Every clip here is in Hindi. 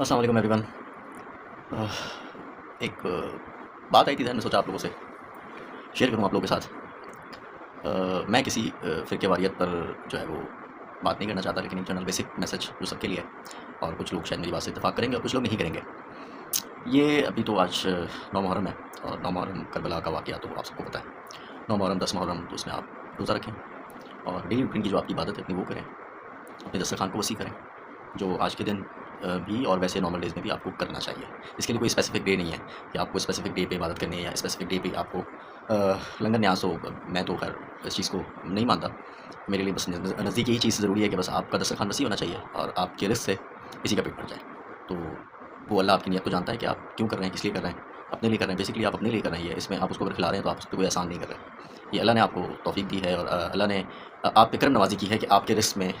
अस्सलाम वालेकुम एवरीवन। एक बात आई थी ध्यान में, सोचा आप लोगों से शेयर करूं आप लोगों के साथ। मैं किसी फ़िरके वारियत पर जो है वो बात नहीं करना चाहता, लेकिन एक जनरल बेसिक मैसेज जो सबके लिए है, और कुछ लोग शायद मेरी बात से इत्तेफ़ाक करेंगे और कुछ लोग नहीं करेंगे। ये अभी तो आज 9 मुहर्रम है, और 9 मुहर्रम करबला का वाक़या तो आप सबको पता है। 9 मुहर्रम 10 मुहर्रम तो उसमें आप रोज़ा रखें और डेली रूटीन की जो आपकी इबादत है अपनी वो करें, अपने दस्तरख़्वान को वसी करें, जो आज के दिन भी और वैसे नॉर्मल डेज़ में भी आपको करना चाहिए। इसके लिए कोई स्पेसिफ़िक डे नहीं है कि आपको स्पेसिफ़िक डे पे इबादत करनी है या स्पेसिफ़िक डे पे आपको लंगर न्यास हो। मैं तो खैर इस चीज़ को नहीं मानता। मेरे लिए बस नज़दीक यही चीज़ ज़रूरी है कि बस आपका दस्तरख़्वान वसी होना चाहिए और आपके रिज़्क़ से किसी का पेट भर जाए। तो वो अल्लाह आपकी नीयत को जानता है कि आप क्यों कर रहे हैं, किस लिए कर रहे हैं। अपने लिए कर रहे हैं, बेसिकली आप अपने लिए कर रहे हैं। ये इसमें आप उसको अगर खिला रहे हैं तो आप उस पे कोई एहसान नहीं कर रहे हैं। ये अल्लाह ने आपको तौफ़ीक दी है, और अल्लाह ने आप पे करम नवाज़ी की है कि आपके रिज़्क़ में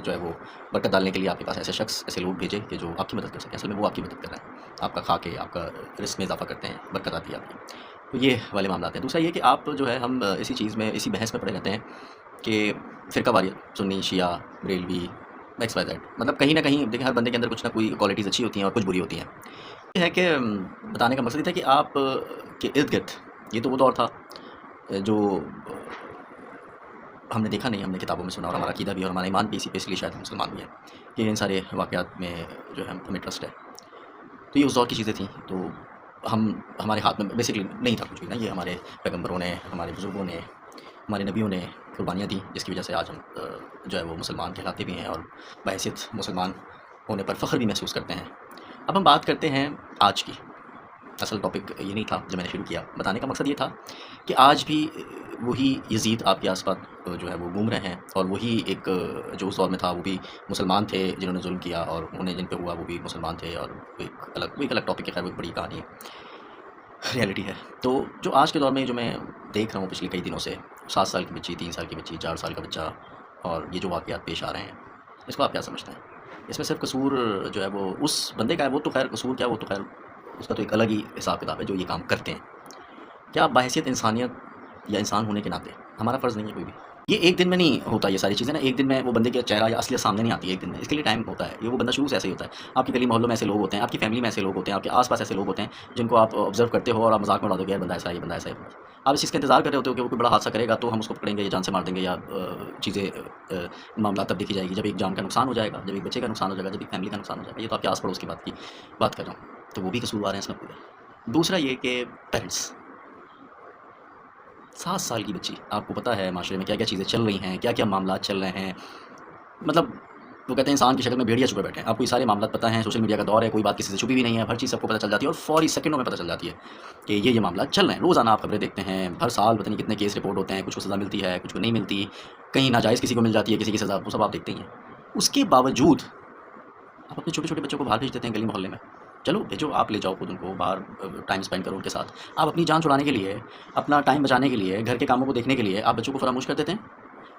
जो है वो बरकत डालने के लिए आपके पास ऐसे शख्स, ऐसे लोग भेजे कि जो आपकी मदद कर सकें। असल में वो आपकी मदद कर रहे हैं, आपका खा के आपका रिज़्क़ में इज़ाफ़ा करते हैं, बरकत आती है आपकी। तो ये वाले मामलात हैं। दूसरा ये कि आप जो है हम इसी चीज़ में, इसी बहस में पड़े रहते हैं कि फ़िरका वारियत, सुन्नी, शिया, बरेलवी, एक्स वाई ज़ेड, मतलब कहीं न कहीं देखिए हर बंदे के अंदर कुछ ना कोई क्वालिटीज़ अच्छी होती हैं और कुछ बुरी होती हैं। ये है कि बताने का मकसद ये था कि आप के इर्द-गिर्द ये तो वो दौर था जो हमने देखा नहीं, हमने किताबों में सुना, और हमारा अक़ीदा भी और हमारा ईमान भी इसी पे, इसलिए शायद हम मुसलमान भी हैं कि इन सारे वाक़यात में जो है हमें ट्रस्ट है। तो ये उस दौर की चीज़ें थी, तो हमारे हाथ में बेसिकली नहीं था कुछ भी ना। ये हमारे पैगंबरों ने, हमारे बुज़ुर्गों ने, हमारे नबियों ने कुर्बानियाँ दी, जिसकी वजह से आज हम जो है वो मुसलमान कहलाते भी हैं और बहैसियत मुसलमान होने पर फ़ख्र भी महसूस करते हैं। अब हम बात करते हैं आज की। असल टॉपिक ये नहीं था जो मैंने शुरू किया। बताने का मकसद ये था कि आज भी वही यज़ीद आपके आस-पास जो है वो घूम रहे हैं, और वही एक जो उस दौर में था वो भी मुसलमान थे जिन्होंने ज़ुल्म किया, और उन्हें जिन पे हुआ वो भी मुसलमान थे, और वो एक अलग टॉपिक है, खैर वो एक बड़ी कहानी है, रियलिटी है। तो जो आज के दौर में जो मैं देख रहा हूँ पिछले कई दिनों से, 7 साल की बच्ची, 3 साल की बच्ची, 4 साल का बच्चा, और ये जो वाक़यात पेश आ रहे हैं, इसको आप क्या समझते हैं? इसमें सिर्फ़ कसूर जो है वो उस बंदे का है, वो तो खैर कसूर क्या, वो तो खैर उसका तो एक अलग ही हिसाब-किताब है जो ये काम करते हैं। क्या बहैसियत इंसानियत या इंसान होने के नाते हमारा फ़र्ज़ नहीं है कोई भी? ये एक दिन में नहीं होता, ये सारी चीज़ें ना एक दिन में वो बंदे का चेहरा या असलियत सामने नहीं आती है एक दिन में, इसके लिए टाइम होता है। ये वो बंदा शुरू से ऐसे ही होता है। आपकी गली मोहल्लों में ऐसे लोग होते हैं, आपकी फैमिली में ऐसे लोग होते हैं, आपके आस-पास ऐसे लोग होते हैं जिनको आप ऑब्ज़र्व करते हो और आप मज़ाक में उड़ा दोगे, यार बंदा ऐसा है, ये बंदा ऐसा है। आप इस चीज़ का इंतज़ार कर रहे होते हो कि वो कोई बड़ा हादसा करेगा तो हम उसको पकड़ेंगे या जान से मार देंगे, या मामला तब देखी जाएगी जब एक जान का नुकसान हो जाएगा, जब एक बच्चे का नुकसान हो जाएगा, जब एक फैमिली का नुकसान हो जाएगा। ये तो आपके आस-पड़ोस की बात कर रहा हूँ। तो वो भी कसूरवार हैं इसमें पूरे। दूसरा ये कि पेरेंट्स, 7 साल की बच्ची, आपको पता है माशरे में क्या-क्या चीज़ें चल रही हैं, क्या-क्या मामलात चल रहे हैं। मतलब वो कहते हैं इंसान की शक्ल में भेड़िया छुपे बैठे हैं। आपको ये सारे मामलात पता हैं, सोशल मीडिया का दौर है, कोई बात किसी से छुपी भी नहीं है, हर चीज़ सबको पता चल जाती है और फ़ौरी सेकंडों में पता चल जाती है कि ये मामलात चल रहे हैं। रोज़ाना आप खबरें देखते हैं, हर साल पता नहीं कितने केस रिपोर्ट होते हैं, कुछ को सज़ा मिलती है, कुछ को नहीं मिलती, कहीं नाजायज़ किसी को मिल जाती है, किसी की सज़ा, वो सब आप देखते ही हैं। उसके बावजूद आप अपने छोटे-छोटे बच्चों को बाहर भेज देते हैं गली मोहल्ले में। चलो भेजो, आप ले जाओ खुद उनको बाहर, टाइम स्पेंड करो उनके साथ। आप अपनी जान छुड़ाने के लिए, अपना टाइम बचाने के लिए, घर के कामों को देखने के लिए आप बच्चों को फरामोश कर देते हैं।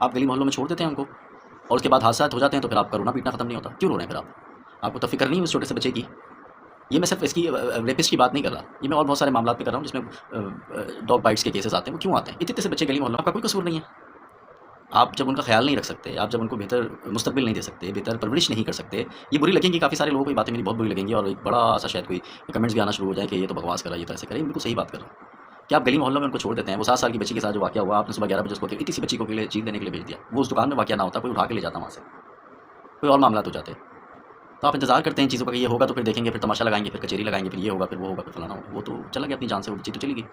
आप गली मोहल्लों में छोड़ देते हैं उनको, और उसके बाद हादसा हो जाते हैं तो फिर आपका रोना-पीटना ख़त्म नहीं होता। क्यों रो रहे हैं फिर आप? आपको तो फ़िक्र नहीं है उस छोटे से बच्चे की? ये मैं सिर्फ़ इसकी रेपिस्ट की बात नहीं कर रहा। ये मैं और बहुत सारे मामलात पे कर रहा हूँ जिसमें डॉग बाइट्स के केसेस आते हैं। वो क्यों आते हैं? इतने-इतने से बच्चे गली मोहल्लों में, आपका कोई कसूर नहीं है। आप जब उनका ख़्याल नहीं रख सकते, आप जब उनको बेहतर मुस्तक़बिल नहीं दे सकते, बेहतर परवरिश नहीं कर सकते, ये बुरी लगेंगी काफ़ी सारे लोगों को, ये बातें मेरी बहुत बुरी लगेंगी, और एक बड़ा-सा शायद कोई कमेंट्स भी आना शुरू हो जाए कि ये तो बकवास कर रहा है, ये तो ऐसे करे। बिल्कुल सही बात कर रहा हूँ कि आप गली मोहल्लों में उनको छोड़ देते हैं। वो 7 साल की बच्ची के साथ जो वाक़या हुआ, आपने सुबह 11 बजे उसको इतनी सी बच्ची को के लिए चीज़ देने के लिए भेज दिया। वो उस दुकान में वाक़या ना होता, कोई उठा के ले जाता वहाँ से, कोई और मामलात हो जाते। तो आप इंतज़ार करते हैं चीज़ों का कि ये होगा तो फिर देखेंगे, फिर तमाशा लगाएँगे, फिर कचहरी लगाएँगे, फिर ये होगा, फिर वो होगा, फिर फलाना होगा। वो तो चला गया अपनी जान से, वो बच्ची तो चली गई।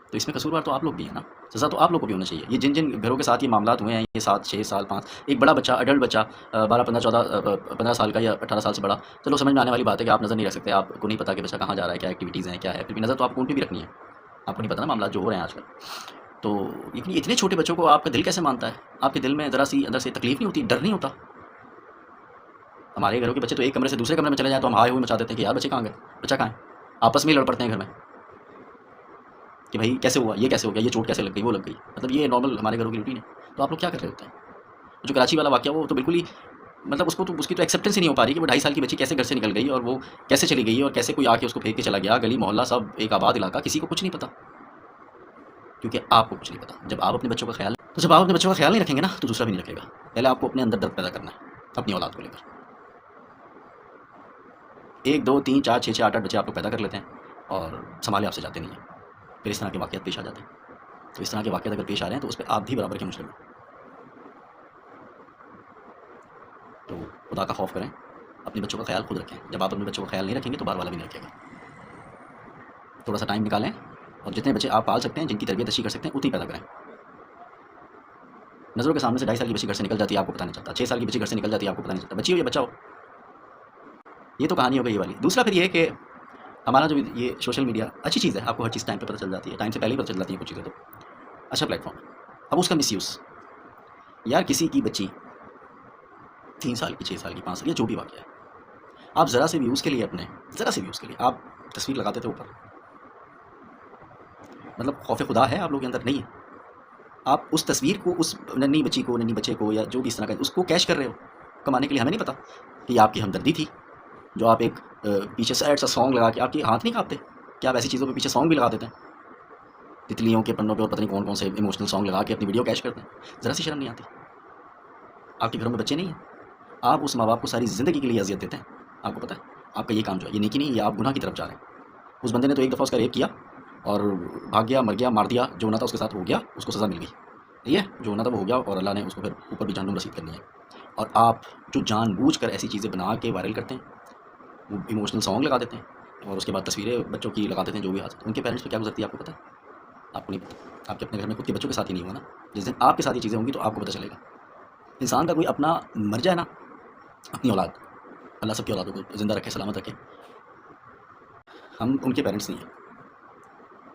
तो इसमें कसूरवार तो आप लोग भी हैं ना, सज़ा तो आप लोग को भी होना चाहिए। ये जिन-जिन घरों के साथ ये मामलात हुए हैं, ये 7, 6 साल, 5, एक बड़ा बच्चा, एडल्ट बच्चा 12, 15, 14 15 साल का या 18 साल से बड़ा, चलो समझ में आने वाली बात है कि आप नज़र नहीं रख सकते, आपको नहीं पता कि बच्चा कहाँ जा रहा है, क्या एक्टिविटीज़ हैं, क्या है, फिर भी नज़र तो आपको उन पे भी रखनी है। आपको नहीं पता ना मामलात जो हो रहे हैं आजकल। तो इतने छोटे बच्चों को आपका दिल कैसे मानता है? आपके दिल में ज़रा-सी अंदर से तकलीफ़ नहीं होती, डर नहीं होता? हमारे घरों के बच्चे तो एक कमरे से दूसरे कमरे में चले जाएँ तो हम हाय-हूँ मचा देते हैं कि यार बच्चे कहाँ गए? बच्चा कहाँ है? आपस में ही लड़ पड़ते हैं घर में कि भाई कैसे हुआ? ये कैसे हो गया? ये चोट कैसे लग गई? वो लग गई। मतलब ये नॉर्मल हमारे घरों की रूटीन है। तो आप लोग क्या कर रहे होते हैं? जो कराची वाला वाक़या, वो तो बिल्कुल ही, मतलब उसको तो, उसकी तो एक्सेप्टेंस ही नहीं हो पा रही कि वो 2.5 साल की बच्ची कैसे घर से निकल गई, और वो कैसे चली गई, और कैसे कोई आके उसको फेंक के चला गया। गली मोहल्ला सब एक आबाद इलाका, किसी को कुछ नहीं पता, क्योंकि आपको कुछ नहीं पता। जब आप अपने बच्चों का ख़्याल नहीं रखेंगे ना, तो दूसरा भी नहीं रखेगा। पहले आपको अपने अंदर दर्द पैदा करना है अपनी औलाद को लेकर। 1 2 3 4 6 6 8 8 बच्चे आप लोग पैदा कर लेते हैं और संभाले आपसे जाते नहीं हैं। फिर इस तरह के वाक़यात पेश आ जाते हैं। तो इस तरह के वाक़यात अगर पेश आ रहे हैं तो उस पे आप भी बराबर के मुजरिम हैं। तो खुदा का खौफ करें, अपने बच्चों का ख्याल खुद रखें। जब आप अपने बच्चों का ख्याल नहीं रखेंगे तो बाहर वाला भी नहीं रखेगा। थोड़ा सा टाइम निकालें और जितने बच्चे आप पाल सकते हैं, जिनकी तरबियत अच्छी कर सकते हैं, उतनी पैदा करें। नज़रों के सामने से 2.5 साल की बच्ची घर से निकल जाती है, आपको पता नहीं चलता। 6 साल की बच्ची घर से निकल जाती है, आपको पता नहीं चलता। बच्ची हो या बच्चा हो, ये तो कहानी हो गई ये वाली। दूसरा फिर ये है कि हमारा जो ये सोशल मीडिया अच्छी चीज़ है, आपको हर चीज़ टाइम पे पता चल जाती है, टाइम से पहले ही पता चल जाती है कुछ चीज़ें, तो अच्छा प्लेटफॉर्म। अब उसका मिसयूज़, यार किसी की बच्ची 3 साल की, 6 साल की, 5 साल, या जो भी वाक़या है, आप ज़रा से व्यूज़ के लिए, अपने ज़रा से व्यूज़ के लिए आप तस्वीर लगाते थे ऊपर, मतलब खौफ खुदा है आप लोगों के अंदर? नहीं है। आप उस तस्वीर को, उस नन्ही बच्ची को, नन्ही बच्चे को, या जो भी इस तरह का, उसको कैश कर रहे हो कमाने के लिए। हमें नहीं पता कि ये आपकी हमदर्दी थी, जो आप एक पीछे सैड सा सॉन्ग लगा के, आपके हाथ नहीं काँपते क्या आप ऐसी चीज़ों पे पीछे सॉन्ग भी लगा देते हैं? तितलियों के पन्नों पे और पता नहीं कौन-कौन से इमोशनल सॉन्ग लगा के अपनी वीडियो कैश करते हैं। ज़रा सी शर्म नहीं आती? आपके घरों में बच्चे नहीं हैं, आप उस माँ-बाप को सारी ज़िंदगी के लिए अज़ियत देते हैं। आपको पता है, आपका ये काम जो है, ये नेकी नहीं है, ये आप गुनाह की तरफ जा रहे हैं। उस बंदे ने तो एक दफ़ा उसका रेप किया और भाग गया, मर गया, मार दिया, जो होना था उसके साथ हो गया, उसको सज़ा मिल गई। ठीक है? जो होना था वो हो गया और अल्लाह ने उसको फिर ऊपर भी जहन्नुम रसीद करनी है। और आप जो जानबूझकर ऐसी चीज़ें बना के वायरल करते हैं, वो इमोशनल सॉन्ग लगा देते हैं और उसके बाद तस्वीरें बच्चों की लगा देते हैं, जो भी हाथ, उनके पेरेंट्स पे क्या गुज़रती है आपको पता है? आपको नहीं पता। आपके अपने घर में खुद के बच्चों के साथ ही नहीं हुआ ना। जिस दिन आपके साथ ये चीज़ें होंगी तो आपको पता चलेगा। इंसान का कोई अपना मर जाए ना, अपनी औलाद, अल्लाह सबकी औलादों को ज़िंदा रखे, सलामत रखे। हम उनके पेरेंट्स नहीं हैं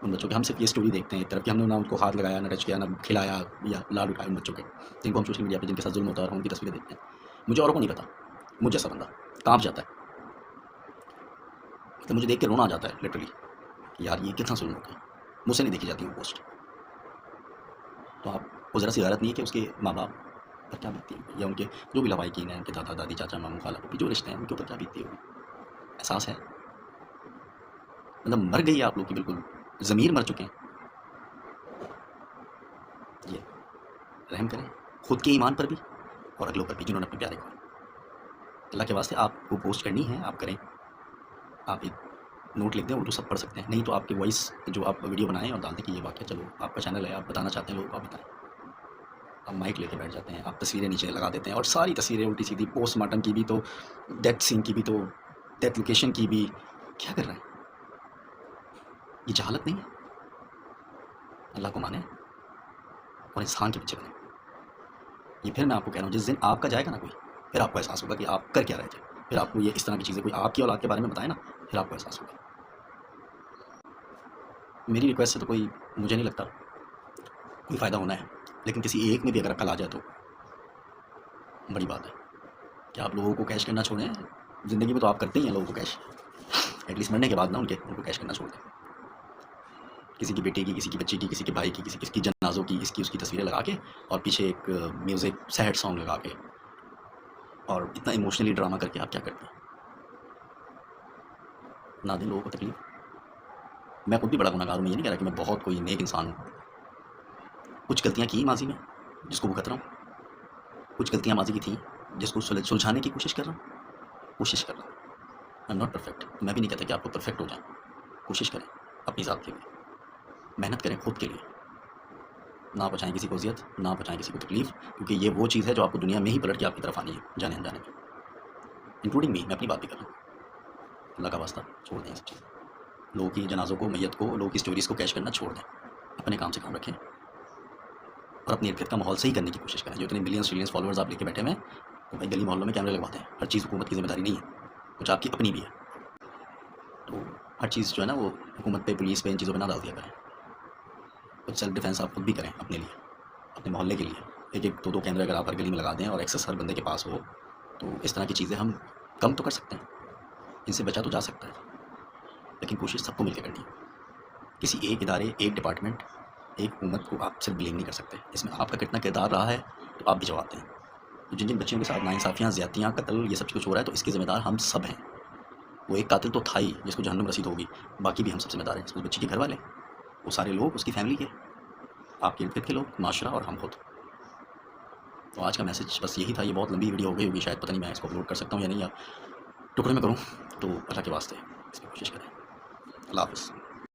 उन बच्चों के। हम सिर्फ ये स्टोरी देखते हैं एक तरफ कि हमने ना उनको हाथ लगाया, ना टच किया, ना खिलाया या लाड उठाया उन बच्चों के, जिनको हम सोशल मीडिया पे, जिनके साथ जुल्म होता है, और हम उनकी तस्वीरें देखते हैं। मुझे औरों को नहीं पता, मुझे जैसा बंदा काँप जाता है, तो मुझे देख के रोना आ जाता है लिटरली कि यार ये कितना जुल्म हो गया। मुझसे नहीं देखी जाती वो पोस्ट। तो आपको ज़रा सी गैरत नहीं है कि उसके माँ बाप पर क्या बीतती होगी, या उनके जो भी लवाहिकीन हैं, उनके दादा दादी, चाचा मामू खाला फूफी, जो रिश्ते हैं, उनके ऊपर क्या बीतती होगी? एहसास है? मतलब मर गई है आप लोग की, बिल्कुल ज़मीर मर चुके हैं। ये रहम करें खुद के ईमान पर भी और अगलों पर भी, जिन्होंने अपने प्यारे को। अल्लाह के वास्ते आपको पोस्ट करनी है, आप करें। आप एक नोट लिख दें, उर्दू सब पढ़ सकते हैं। नहीं तो आपकी वॉइस जो आप वीडियो बनाएं और डाल दें कि ये वाक़या, चलो आपका चैनल है, आप बताना चाहते हैं लोगों को, आप बताएं। आप माइक लेके बैठ जाते हैं, आप तस्वीरें नीचे लगा देते हैं, और सारी तस्वीरें उल्टी सीधी, पोस्टमार्टम की भी तो, डेथ सीन की भी तो, डेथ लोकेशन की भी। क्या कर रहे हैं? ये जहालत नहीं है? अल्लाह को माने और इंसान के पीछे बने। ये फिर मैं आपको कह रहा हूँ, जिस दिन आपका जाएगा ना कोई, फिर आपको एहसास होगा कि आप कर क्या रहे थे। फिर आपको ये इस तरह की चीज़ें कोई आपकी औलाद के बारे में बताए ना, फिर आपको एहसास होगा। मेरी रिक्वेस्ट से तो कोई, मुझे नहीं लगता कोई फ़ायदा होना है, लेकिन किसी एक में भी अगर अक्ल आ जाए तो बड़ी बात है कि आप लोगों को कैश करना छोड़ें। ज़िंदगी में तो आप करते ही हैं लोगों को कैश, एटलीस्ट मरने के बाद ना उनको कैश करना छोड़ दें। किसी की बेटी की, किसी की बच्ची की, किसी के भाई की, किसी की जनाज़ों की, इसकी उसकी तस्वीरें लगा के, और पीछे एक म्यूज़िक सैड सॉन्ग लगा के, और इतना इमोशनली ड्रामा करके आप क्या करते हैं? ना दें लोगों को तकलीफ। मैं खुद भी बड़ा गुनहगार हूँ, मैं ये नहीं कह रहा कि मैं बहुत कोई नेक इंसान हूँ। कुछ गलतियाँ की माजी में, जिसको भुगत रहा हूँ। कुछ गलतियाँ माजी की थी, जिसको सुलझाने की कोशिश कर रहा हूँ, कोशिश कर रहा हूँ। I am not perfect. मैं भी नहीं कहता कि आपको परफेक्ट हो जाए। कोशिश करें अपनी ज़ात के लिए, मेहनत करें खुद के लिए, ना पहुँचाएँ किसी को अज़ियत, ना पहुँचाएँ किसी को तकलीफ़, क्योंकि ये वो चीज़ है जो आपको दुनिया में ही पलट के आपकी तरफ आनी है, जाने अनजाने में। इंक्लूडिंग मी, मैं अपनी बात भी कर रहा हूँ। अल्लाह का वास्ता छोड़ दें ये सब चीज़। लोगों की जनाज़ों को, मैयत को, लोगों की स्टोरीज़ को कैश करना छोड़ दें। अपने काम से काम रखें और अपने इर्द-गिर्द का माहौल सही करने की कोशिश करें। जो इतने मिलियंस फॉलोअर्स आप लेके बैठे हुए हैं, तो भाई गली मोहल्लों में कैमरे लगवाते हैं। हर चीज़ हुकूमत की ज़िम्मेदारी नहीं है, कुछ आपकी अपनी भी है। तो हर चीज़ जो है ना, वो हुकूमत पे, पुलिस पे, इन चीज़ों पे ना डाल दिया करें। कुछ सेल्फ डिफेंस आप खुद भी करें अपने लिए, अपने मोहल्ले के लिए। एक-एक, दो-दो कैमरे अगर आप हर गली में लगा दें और एक्सेस हर बंदे के पास हो, तो इस तरह की चीज़ें हम कम तो कर सकते हैं, इनसे बचा तो जा सकता है। लेकिन कोशिश सबको मिलकर करनी है। किसी एक इदारे, एक डिपार्टमेंट, एक हुकूमत को आप सिर्फ ब्लेम नहीं कर सकते। इसमें आपका कितना किरदार रहा है, तो आप भी जवाब दें। तो जिन-जिन बच्चियों के साथ नाइंसाफ़ियाँ, ज़्यादतियाँ, कत्ल, ये सब कुछ हो रहा है, तो इसके ज़िम्मेदार हम सब हैं। वो एक कातिल तो था ही, जिसको जहन्नुम रसीद होगी, बाकी भी हम सब ज़िम्मेदार हैं। उस बच्ची के घर वाले, वो सारे लोग, उसकी फैमिली के, आपके इर्द-गिर्द के लोग, माशरा और हम खुद। तो आज का मैसेज बस यही था। ये बहुत लंबी वीडियो हो गई होगी शायद, पता नहीं मैं इसको अपलोड कर सकता हूँ या नहीं, या टुकड़े में करूँ, तो अल्लाह के वास्ते इसमें कोशिश करें। अल्लाह हाफ़िज़।